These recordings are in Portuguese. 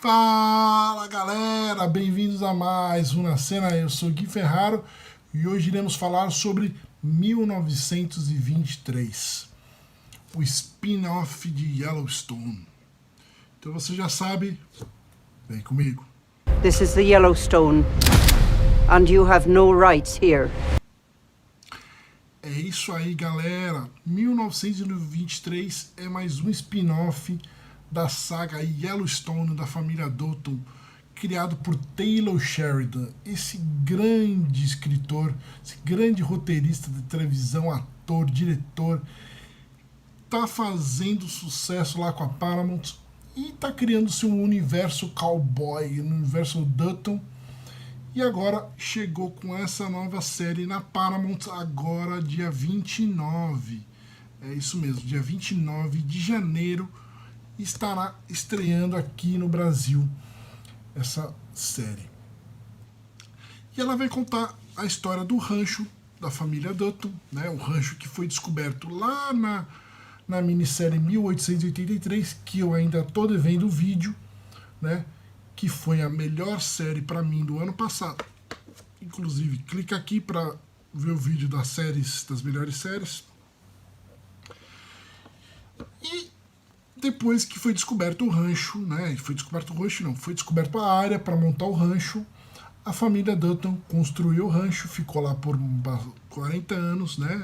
Fala galera, bem-vindos a mais uma cena. Eu sou Gui Ferraro e hoje iremos falar sobre 1923, o spin-off de Yellowstone. Então você já sabe, vem comigo. This is the Yellowstone, and you have no rights here. É isso aí, galera. 1923 é mais um spin-off da saga Yellowstone da família Dutton, criado por Taylor Sheridan, esse grande escritor, esse grande roteirista de televisão, ator, diretor, tá fazendo sucesso lá com a Paramount e tá criando seu universo cowboy, no universo Dutton. E agora chegou com essa nova série na Paramount, agora dia 29. É isso mesmo, dia 29 de janeiro estará estreando aqui no Brasil essa série. E ela vai contar a história do rancho da família Dutton, né? O rancho que foi descoberto lá na minissérie 1883, que eu ainda estou devendo o vídeo, né? Que foi a melhor série para mim do ano passado. Inclusive, clica aqui para ver o vídeo das melhores séries. E depois que foi descoberto o rancho, né? Foi descoberto a área para montar o rancho. A família Dutton construiu o rancho, ficou lá por 40 anos, né?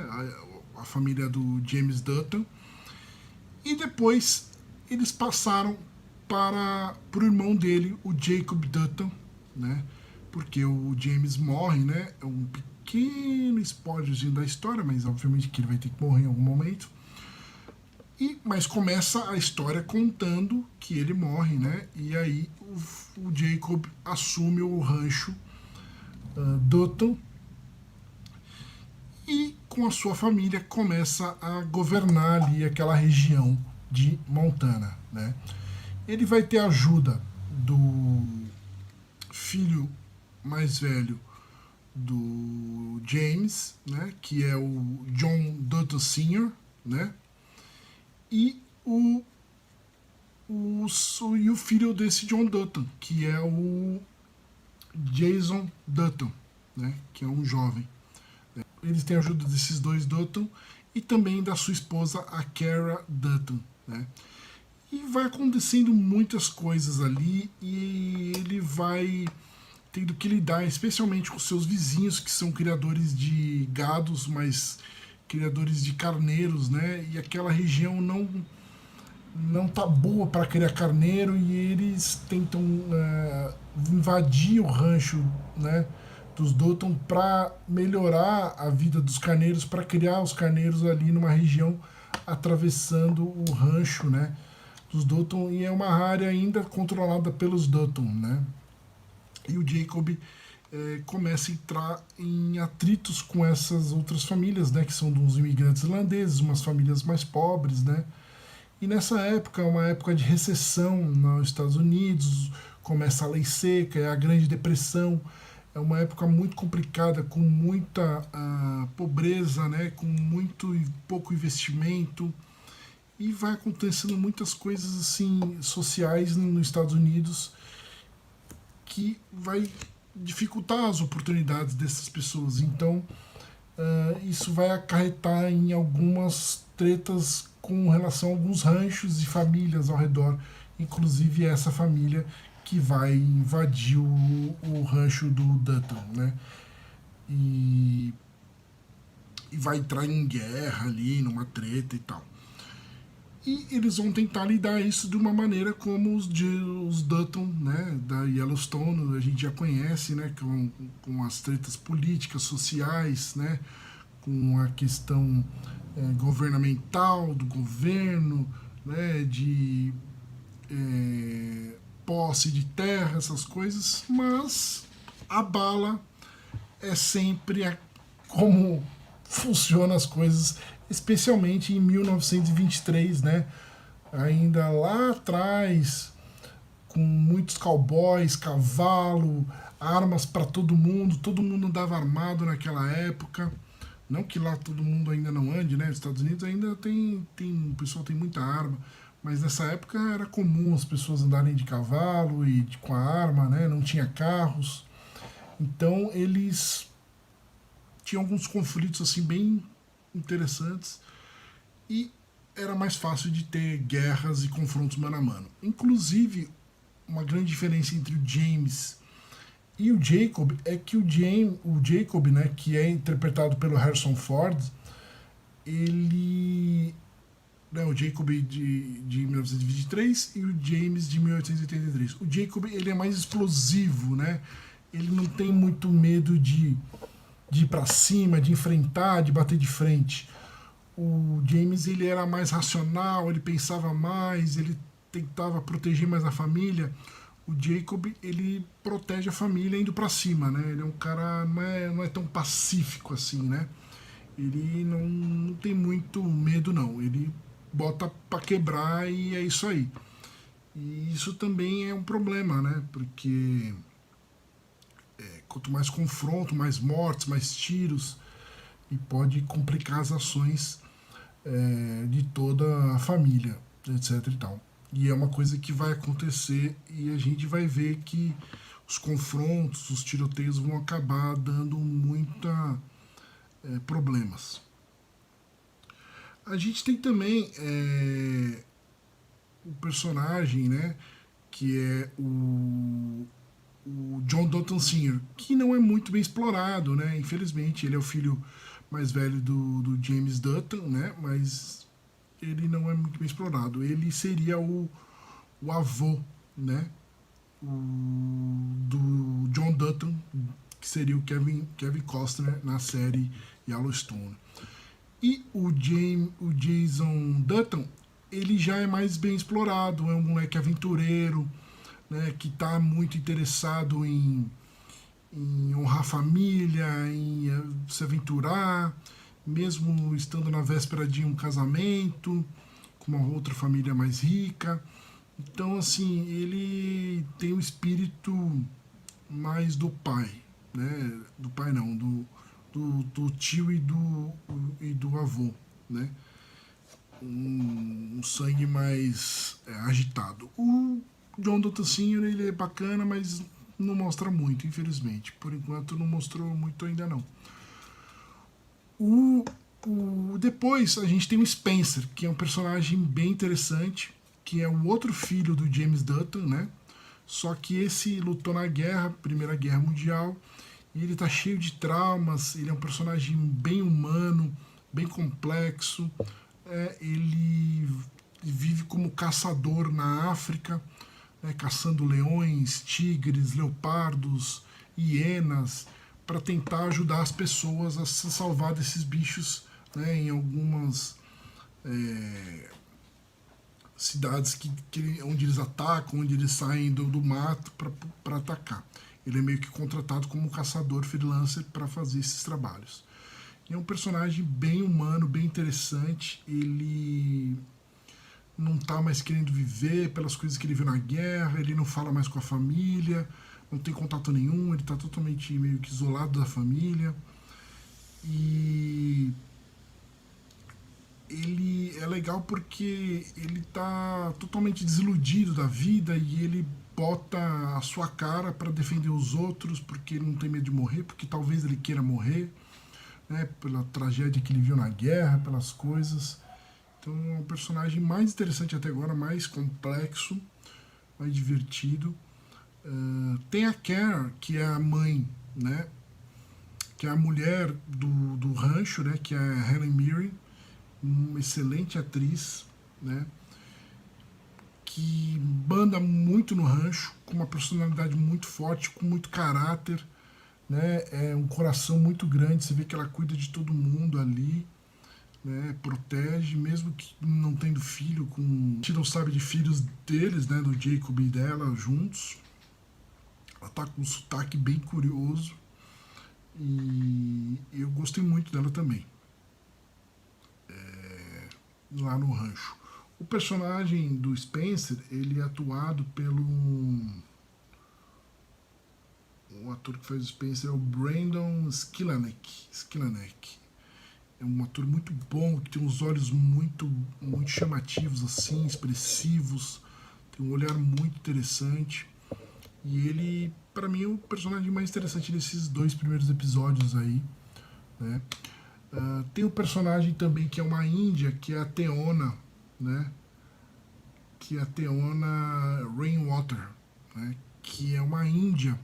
A família do James Dutton. E depois eles passaram para o irmão dele, o Jacob Dutton, né? Porque o James morre, né? É um pequeno spoilerzinho da história, mas obviamente que ele vai ter que morrer em algum momento. Mas começa a história contando que ele morre, né? E aí o Jacob assume o rancho Dutton e com a sua família começa a governar ali aquela região de Montana, né? Ele vai ter a ajuda do filho mais velho do James, né? Que é o John Dutton Sr., né? E o filho desse John Dutton, que é o Jason Dutton, né, que é um jovem. Eles têm a ajuda desses dois Dutton e também da sua esposa, a Cara Dutton, né. E vai acontecendo muitas coisas ali e ele vai tendo que lidar especialmente com seus vizinhos, que são criadores de gados, mas criadores de carneiros, né? E aquela região não tá boa para criar carneiro e eles tentam invadir o rancho, né, dos Dutton para melhorar a vida dos carneiros, para criar os carneiros ali numa região atravessando o rancho, né, dos Dutton, e é uma área ainda controlada pelos Dutton, né? E o Jacob começa a entrar em atritos com essas outras famílias, né, que são dos imigrantes irlandeses, umas famílias mais pobres, né? E nessa época, uma época de recessão nos Estados Unidos, começa a lei seca, é a Grande Depressão, é uma época muito complicada, com muita pobreza, né, com muito e pouco investimento, e vai acontecendo muitas coisas assim sociais nos Estados Unidos que vai dificultar as oportunidades dessas pessoas. Então, isso vai acarretar em algumas tretas com relação a alguns ranchos e famílias ao redor, inclusive essa família que vai invadir o rancho do Dutton, né? E vai entrar em guerra ali, numa treta e tal. E eles vão tentar lidar isso de uma maneira como os Dutton, né, da Yellowstone, a gente já conhece, né, com as tretas políticas, sociais, né, com a questão governamental, do governo, né, de posse de terra, essas coisas, mas a bala é sempre como funcionam as coisas, especialmente em 1923, né? Ainda lá atrás, com muitos cowboys, cavalo, armas para todo mundo andava armado naquela época. Não que lá todo mundo ainda não ande, né? Nos Estados Unidos ainda o pessoal tem muita arma, mas nessa época era comum as pessoas andarem de cavalo e com a arma, né? Não tinha carros. Então eles tinham alguns conflitos assim bem interessantes e era mais fácil de ter guerras e confrontos mano a mano. Inclusive, uma grande diferença entre o James e o Jacob é que o Jacob, né, que é interpretado pelo Harrison Ford, ele... Né, o Jacob de 1923 e o James de 1883. O Jacob, ele é mais explosivo, né? Ele não tem muito medo de ir para cima, de enfrentar, de bater de frente. O James, ele era mais racional, ele pensava mais, ele tentava proteger mais a família. O Jacob, ele protege a família indo para cima, né? Ele é um cara, não é tão pacífico assim, né? Ele não tem muito medo, não. Ele bota para quebrar e é isso aí. E isso também é um problema, né? Porque quanto mais confronto, mais mortes, mais tiros, e pode complicar as ações de toda a família, etc e tal. E é uma coisa que vai acontecer e a gente vai ver que os confrontos, os tiroteios vão acabar dando muita problemas. A gente tem também o personagem, né, que é o John Dutton Sr., que não é muito bem explorado, né? Infelizmente, ele é o filho mais velho do James Dutton, né? Mas ele não é muito bem explorado. Ele seria o avô, né? Do John Dutton, que seria o Kevin Costner na série Yellowstone. E o Jason Dutton, ele já é mais bem explorado, é um moleque aventureiro, né, que está muito interessado em honrar a família, em se aventurar, mesmo estando na véspera de um casamento, com uma outra família mais rica. Então, assim, ele tem o espírito mais do pai, né? Do pai não, do tio e do avô, né? Um sangue mais agitado. O John Dutton Sr., ele é bacana, mas não mostra muito, infelizmente. Por enquanto não mostrou muito ainda não. Depois a gente tem o Spencer, que é um personagem bem interessante, que é o outro filho do James Dutton, né? Só que esse lutou na guerra, Primeira Guerra Mundial, e ele tá cheio de traumas, ele é um personagem bem humano, bem complexo. Ele vive como caçador na África, né, caçando leões, tigres, leopardos, hienas, para tentar ajudar as pessoas a se salvar desses bichos, né, em algumas cidades onde eles atacam, onde eles saem do mato para atacar. Ele é meio que contratado como caçador freelancer para fazer esses trabalhos. E é um personagem bem humano, bem interessante. Ele não está mais querendo viver pelas coisas que ele viu na guerra, ele não fala mais com a família, não tem contato nenhum, ele está totalmente meio que isolado da família. E ele é legal porque ele está totalmente desiludido da vida e ele bota a sua cara para defender os outros porque ele não tem medo de morrer, porque talvez ele queira morrer, né, pela tragédia que ele viu na guerra, pelas coisas. Então é um personagem mais interessante até agora, mais complexo, mais divertido. Tem a Karen, que é a mãe, né, que é a mulher do rancho, né, que é a Helen Mirren, uma excelente atriz, né, que manda muito no rancho, com uma personalidade muito forte, com muito caráter, né, é um coração muito grande, você vê que ela cuida de todo mundo ali, né, protege, mesmo que não tendo filho, a gente não sabe de filhos deles, né, do Jacob e dela juntos. Ela tá com um sotaque bem curioso e eu gostei muito dela também, lá no rancho. O personagem do Spencer, ele é atuado pelo... O ator que faz o Spencer é o Brandon Skillanek. É um ator muito bom, que tem uns olhos muito chamativos, assim, expressivos. Tem um olhar muito interessante. E ele, para mim, é o personagem mais interessante desses 2 primeiros episódios aí, né? Tem o personagem também que é uma índia, que é a Theona, né? Que é a Theona Rainwater, né? Que é uma índia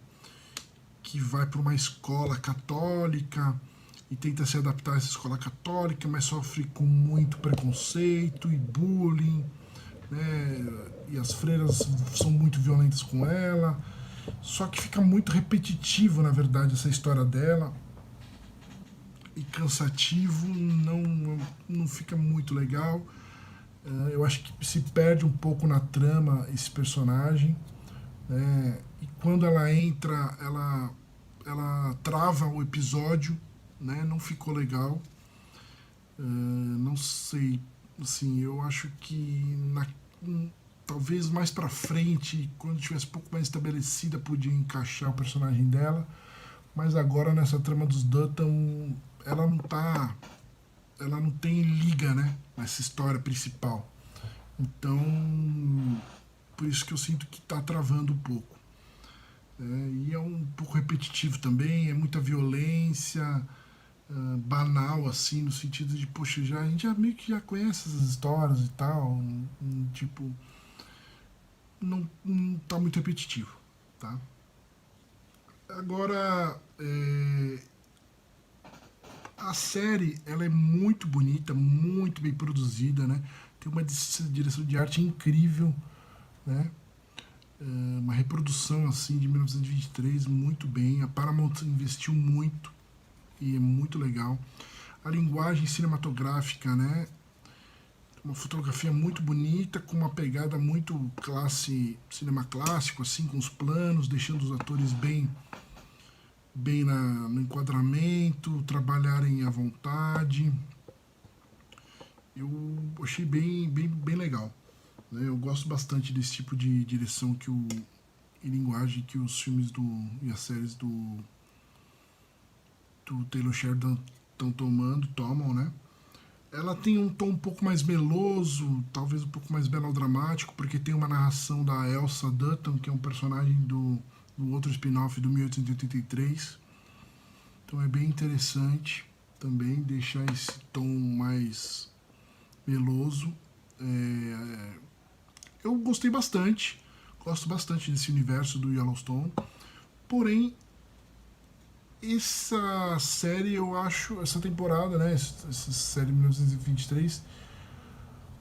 que vai para uma escola católica e tenta se adaptar a essa escola católica, mas sofre com muito preconceito e bullying, né? E as freiras são muito violentas com ela. Só que fica muito repetitivo, na verdade, essa história dela. E cansativo, não fica muito legal. Eu acho que se perde um pouco na trama esse personagem. E quando ela entra, ela trava o episódio, né? Não ficou legal. Não sei, assim, eu acho que talvez mais pra frente, quando tivesse um pouco mais estabelecida, podia encaixar o personagem dela, mas agora nessa trama dos Dutton, ela não tem liga, né, nessa história principal. Então, por isso que eu sinto que tá travando um pouco. E é um pouco repetitivo também, é muita violência, banal, assim, no sentido de, poxa, a gente já meio que já conhece essas histórias e tal, tipo, não tá muito repetitivo, tá? Agora, a série, ela é muito bonita, muito bem produzida, né? Tem uma direção de arte incrível, né? Uma reprodução, assim, de 1923, muito bem. A Paramount investiu muito e é muito legal. A linguagem cinematográfica, né? Uma fotografia muito bonita, com uma pegada muito cinema clássico, assim, com os planos, deixando os atores bem no enquadramento, trabalharem à vontade. Eu achei bem legal, né? Eu gosto bastante desse tipo de direção e linguagem que os filmes e as séries do Taylor Sheridan tomam, né? Ela tem um tom um pouco mais meloso, talvez um pouco mais melodramático, porque tem uma narração da Elsa Dutton, que é um personagem do outro spin-off do 1883. Então é bem interessante também deixar esse tom mais meloso. Eu gostei bastante, gosto bastante desse universo do Yellowstone, porém essa série, eu acho, essa temporada, né, essa série 1923,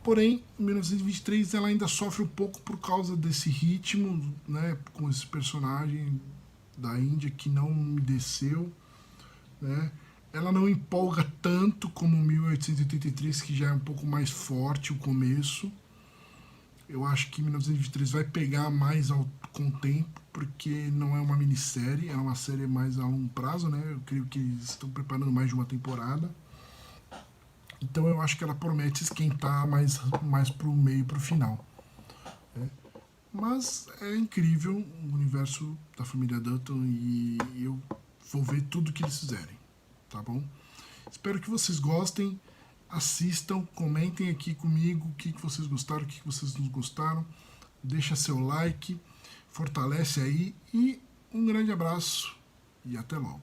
porém, 1923 ela ainda sofre um pouco por causa desse ritmo, né, com esse personagem da Índia que não me desceu, né, ela não empolga tanto como 1883, que já é um pouco mais forte o começo. Eu acho que 1923 vai pegar mais com o tempo, porque não é uma minissérie, é uma série mais a longo prazo, né? Eu creio que eles estão preparando mais de uma temporada. Então eu acho que ela promete esquentar mais pro meio, pro final. Né? Mas é incrível o universo da família Dutton e eu vou ver tudo que eles fizerem, tá bom? Espero que vocês gostem. Assistam, comentem aqui comigo o que vocês gostaram, o que vocês não gostaram. Deixa seu like, fortalece aí e um grande abraço e até logo.